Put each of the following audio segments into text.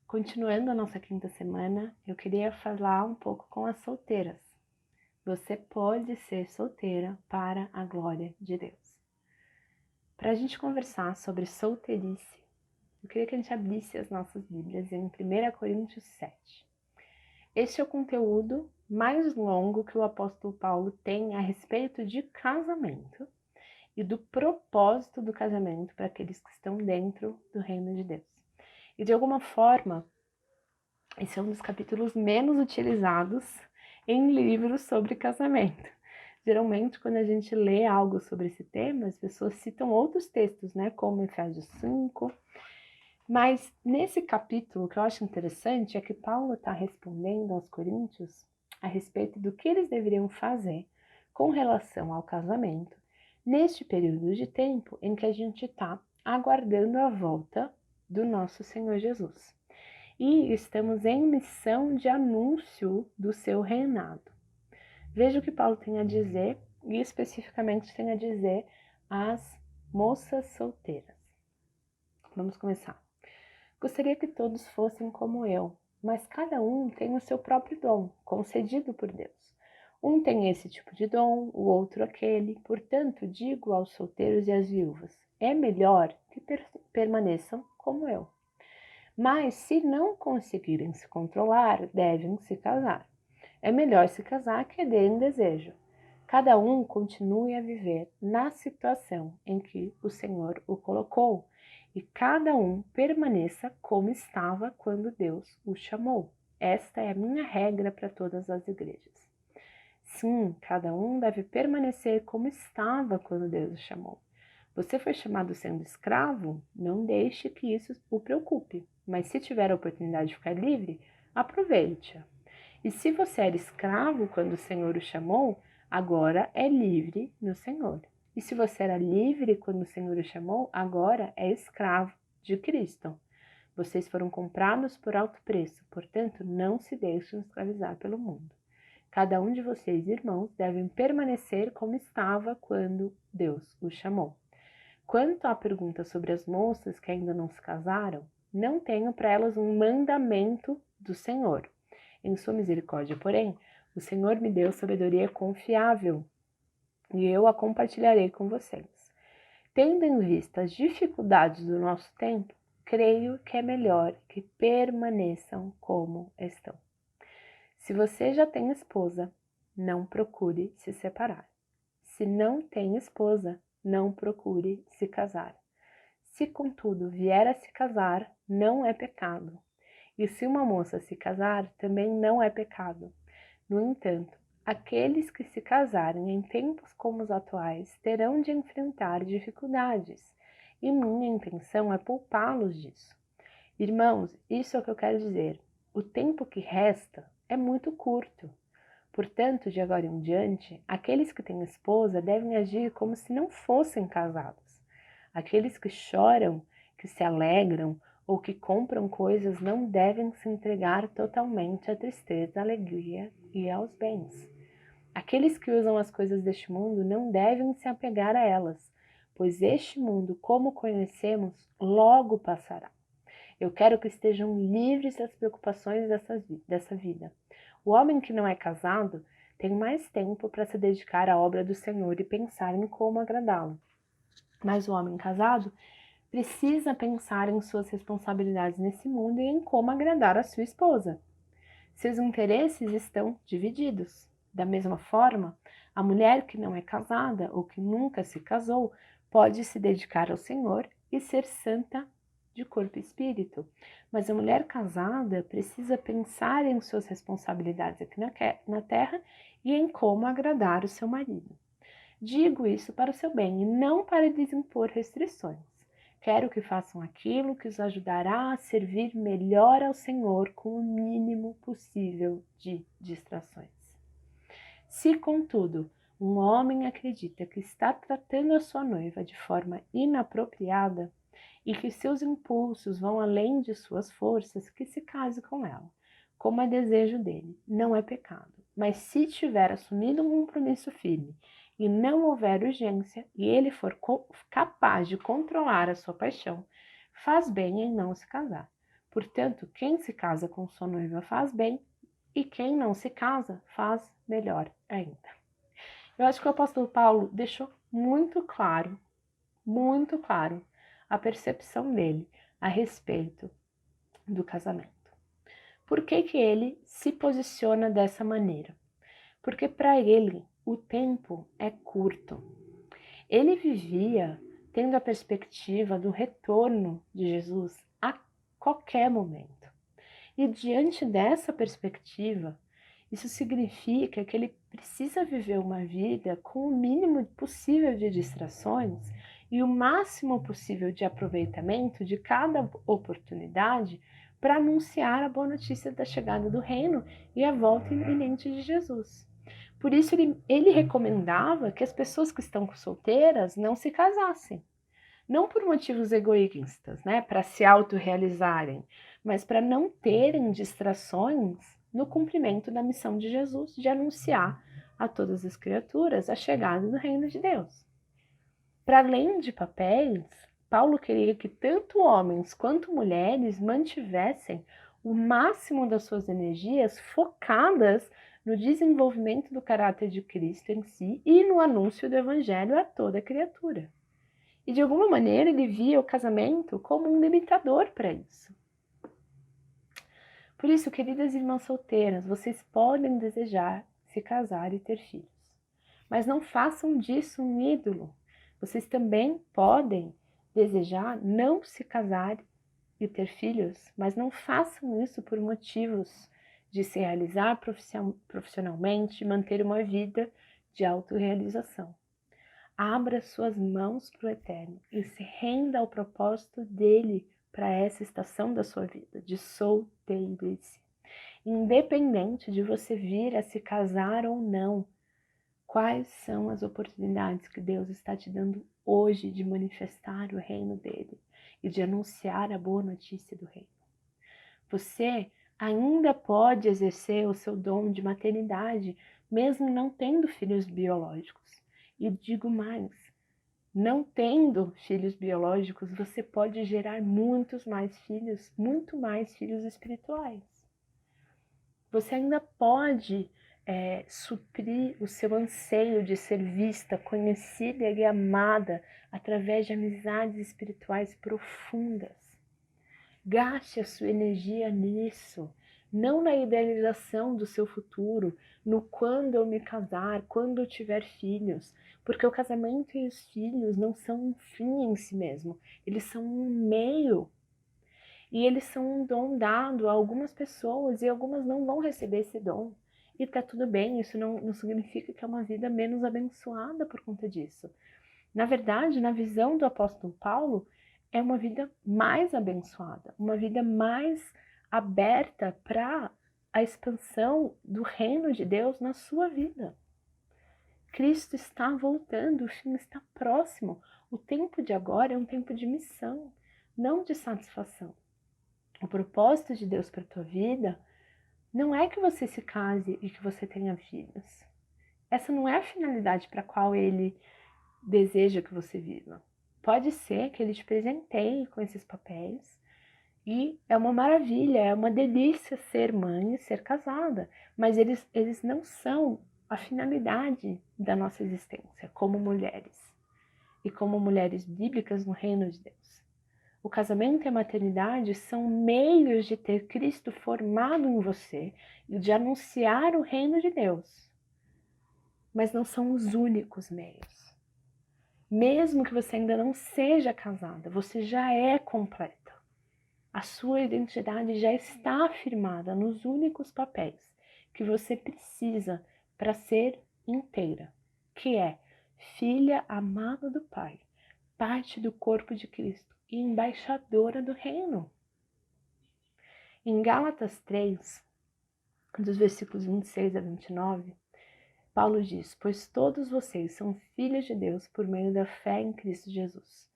Continuando a nossa quinta semana, eu queria falar um pouco com as solteiras. Você pode ser solteira para a glória de Deus. Para a gente conversar sobre solteirice, eu queria que a gente abrisse as nossas Bíblias em 1 Coríntios 7. Este é o conteúdo mais longo que o apóstolo Paulo tem a respeito de casamento e do propósito do casamento para aqueles que estão dentro do reino de Deus. E de alguma forma, esse é um dos capítulos menos utilizados em livros sobre casamento. Geralmente, quando a gente lê algo sobre esse tema, as pessoas citam outros textos, né, como Efésios 5. Mas nesse capítulo, o que eu acho interessante é que Paulo está respondendo aos coríntios a respeito do que eles deveriam fazer com relação ao casamento neste período de tempo em que a gente está aguardando a volta do nosso Senhor Jesus. E estamos em missão de anúncio do seu reinado. Veja o que Paulo tem a dizer, e especificamente tem a dizer às moças solteiras. Vamos começar. Gostaria que todos fossem como eu, mas cada um tem o seu próprio dom, concedido por Deus. Um tem esse tipo de dom, o outro aquele. Portanto, digo aos solteiros e às viúvas, é melhor que permaneçam como eu. Mas, se não conseguirem se controlar, devem se casar. É melhor se casar que derem desejo. Cada um continue a viver na situação em que o Senhor o colocou, e cada um permaneça como estava quando Deus o chamou. Esta é a minha regra para todas as igrejas. Sim, cada um deve permanecer como estava quando Deus o chamou. Você foi chamado sendo escravo? Não deixe que isso o preocupe. Mas se tiver a oportunidade de ficar livre, aproveite-a. E se você era escravo quando o Senhor o chamou, agora é livre no Senhor. E se você era livre quando o Senhor o chamou, agora é escravo de Cristo. Vocês foram comprados por alto preço, portanto, não se deixem escravizar pelo mundo. Cada um de vocês, irmãos, devem permanecer como estava quando Deus o chamou. Quanto à pergunta sobre as moças que ainda não se casaram, não tenho para elas um mandamento do Senhor. Em sua misericórdia, porém, o Senhor me deu sabedoria confiável e eu a compartilharei com vocês. Tendo em vista as dificuldades do nosso tempo, creio que é melhor que permaneçam como estão. Se você já tem esposa, não procure se separar. Se não tem esposa, não procure se casar. Se, contudo, vier a se casar, não é pecado. E se uma moça se casar, também não é pecado. No entanto, aqueles que se casarem em tempos como os atuais terão de enfrentar dificuldades, e minha intenção é poupá-los disso. Irmãos, isso é o que eu quero dizer. O tempo que resta é muito curto. Portanto, de agora em diante, aqueles que têm esposa devem agir como se não fossem casados. Aqueles que choram, que se alegram ou que compram coisas não devem se entregar totalmente à tristeza, à alegria e aos bens. Aqueles que usam as coisas deste mundo não devem se apegar a elas, pois este mundo, como conhecemos, logo passará. Eu quero que estejam livres das preocupações dessa vida. O homem que não é casado tem mais tempo para se dedicar à obra do Senhor e pensar em como agradá-lo. Mas o homem casado precisa pensar em suas responsabilidades nesse mundo e em como agradar a sua esposa. Seus interesses estão divididos. Da mesma forma, a mulher que não é casada ou que nunca se casou pode se dedicar ao Senhor e ser santa de corpo e espírito. Mas a mulher casada precisa pensar em suas responsabilidades aqui na terra e em como agradar o seu marido. Digo isso para o seu bem e não para lhes impor restrições. Quero que façam aquilo que os ajudará a servir melhor ao Senhor com o mínimo possível de distrações. Se, contudo, um homem acredita que está tratando a sua noiva de forma inapropriada e que seus impulsos vão além de suas forças, que se case com ela, como é desejo dele, não é pecado. Mas se tiver assumido um compromisso firme e não houver urgência, e ele for capaz de controlar a sua paixão, faz bem em não se casar. Portanto, quem se casa com sua noiva faz bem, e quem não se casa faz melhor ainda. Eu acho que o apóstolo Paulo deixou muito claro, a percepção dele a respeito do casamento. Por que que ele se posiciona dessa maneira? Porque para ele o tempo é curto. Ele vivia tendo a perspectiva do retorno de Jesus a qualquer momento. E diante dessa perspectiva, isso significa que ele precisa viver uma vida com o mínimo possível de distrações e o máximo possível de aproveitamento de cada oportunidade para anunciar a boa notícia da chegada do reino e a volta iminente de Jesus. Por isso ele recomendava que as pessoas que estão solteiras não se casassem. Não por motivos egoístas, né, para se autorrealizarem, mas para não terem distrações no cumprimento da missão de Jesus de anunciar a todas as criaturas a chegada do reino de Deus. Para além de papéis, Paulo queria que tanto homens quanto mulheres mantivessem o máximo das suas energias focadas no desenvolvimento do caráter de Cristo em si e no anúncio do evangelho a toda criatura. E de alguma maneira ele via o casamento como um limitador para isso. Por isso, queridas irmãs solteiras, vocês podem desejar se casar e ter filhos. Mas não façam disso um ídolo. Vocês também podem desejar não se casar e ter filhos, mas não façam isso por motivos de se realizar profissionalmente e manter uma vida de autorrealização. Abra suas mãos para o Eterno e se renda ao propósito dele para essa estação da sua vida, de solteirice. Independente de você vir a se casar ou não, quais são as oportunidades que Deus está te dando hoje de manifestar o reino dele e de anunciar a boa notícia do reino? Você ainda pode exercer o seu dom de maternidade, mesmo não tendo filhos biológicos. E digo mais, não tendo filhos biológicos, você pode gerar muito mais filhos espirituais. Você ainda pode suprir o seu anseio de ser vista, conhecida e amada através de amizades espirituais profundas. Gaste a sua energia nisso, não na idealização do seu futuro, no quando eu me casar, quando eu tiver filhos, porque o casamento e os filhos não são um fim em si mesmo, eles são um meio. E eles são um dom dado a algumas pessoas e algumas não vão receber esse dom. E tá tudo bem, isso não significa que é uma vida menos abençoada por conta disso. Na verdade, na visão do apóstolo Paulo, é uma vida mais abençoada, uma vida mais aberta para a expansão do reino de Deus na sua vida. Cristo está voltando, o fim está próximo. O tempo de agora é um tempo de missão, não de satisfação. O propósito de Deus para a tua vida não é que você se case e que você tenha filhos. Essa não é a finalidade para a qual Ele deseja que você viva. Pode ser que Ele te presenteie com esses papéis e é uma maravilha, é uma delícia ser mãe e ser casada, mas eles não são a finalidade da nossa existência como mulheres e como mulheres bíblicas no reino de Deus. O casamento e a maternidade são meios de ter Cristo formado em você e de anunciar o reino de Deus. Mas não são os únicos meios. Mesmo que você ainda não seja casada, você já é completa. A sua identidade já está afirmada nos únicos papéis que você precisa para ser inteira, que é filha amada do Pai, parte do corpo de Cristo e embaixadora do reino. Em Gálatas 3, dos versículos 26 a 29, Paulo diz: pois todos vocês são filhos de Deus por meio da fé em Cristo Jesus.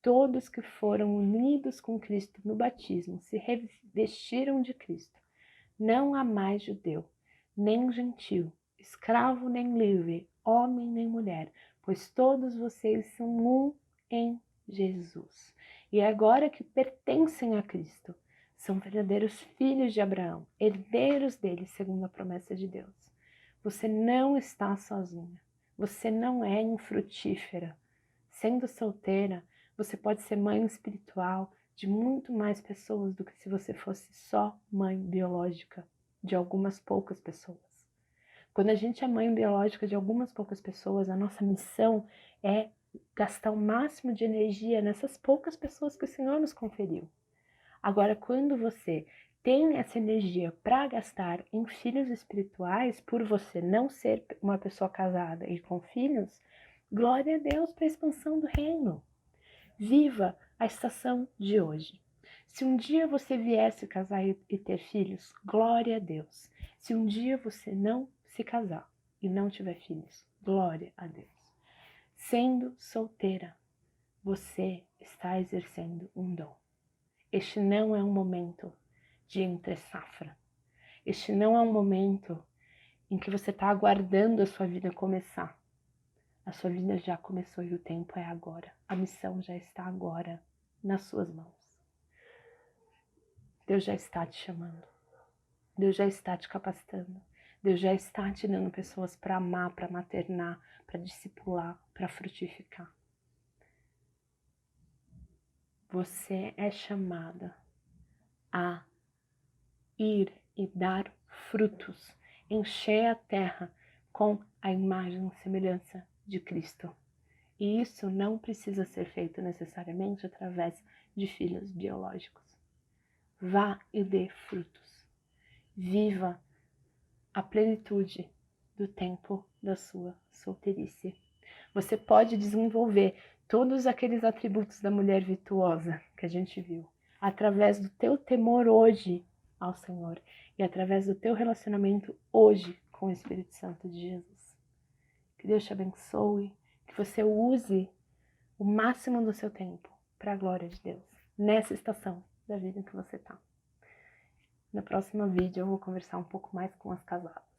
Todos que foram unidos com Cristo no batismo se revestiram de Cristo. Não há mais judeu, nem gentil, escravo nem livre, homem nem mulher, pois todos vocês são um em Jesus. E agora que pertencem a Cristo, são verdadeiros filhos de Abraão, herdeiros dele, segundo a promessa de Deus. Você não está sozinha. Você não é infrutífera. Sendo solteira, você pode ser mãe espiritual de muito mais pessoas do que se você fosse só mãe biológica de algumas poucas pessoas. Quando a gente é mãe biológica de algumas poucas pessoas, a nossa missão é gastar o máximo de energia nessas poucas pessoas que o Senhor nos conferiu. Agora, quando você tem essa energia para gastar em filhos espirituais, por você não ser uma pessoa casada e com filhos, glória a Deus para a expansão do reino. Viva a estação de hoje. Se um dia você viesse casar e ter filhos, glória a Deus. Se um dia você não se casar e não tiver filhos, glória a Deus. Sendo solteira, você está exercendo um dom. Este não é um momento de entre-safra. Este não é um momento em que você está aguardando a sua vida começar. A sua vida já começou e o tempo é agora. A missão já está agora nas suas mãos. Deus já está te chamando. Deus já está te capacitando. Deus já está te dando pessoas para amar, para maternar, para discipular, para frutificar. Você é chamada a ir e dar frutos, encher a terra com a imagem e semelhança de Cristo. E isso não precisa ser feito necessariamente através de filhos biológicos. Vá e dê frutos. Viva a plenitude do tempo da sua solteirice. Você pode desenvolver todos aqueles atributos da mulher virtuosa que a gente viu, através do teu temor hoje ao Senhor e através do teu relacionamento hoje com o Espírito Santo de Jesus. Que Deus te abençoe, que você use o máximo do seu tempo para a glória de Deus, nessa estação da vida que você está. No próximo vídeo eu vou conversar um pouco mais com as casadas.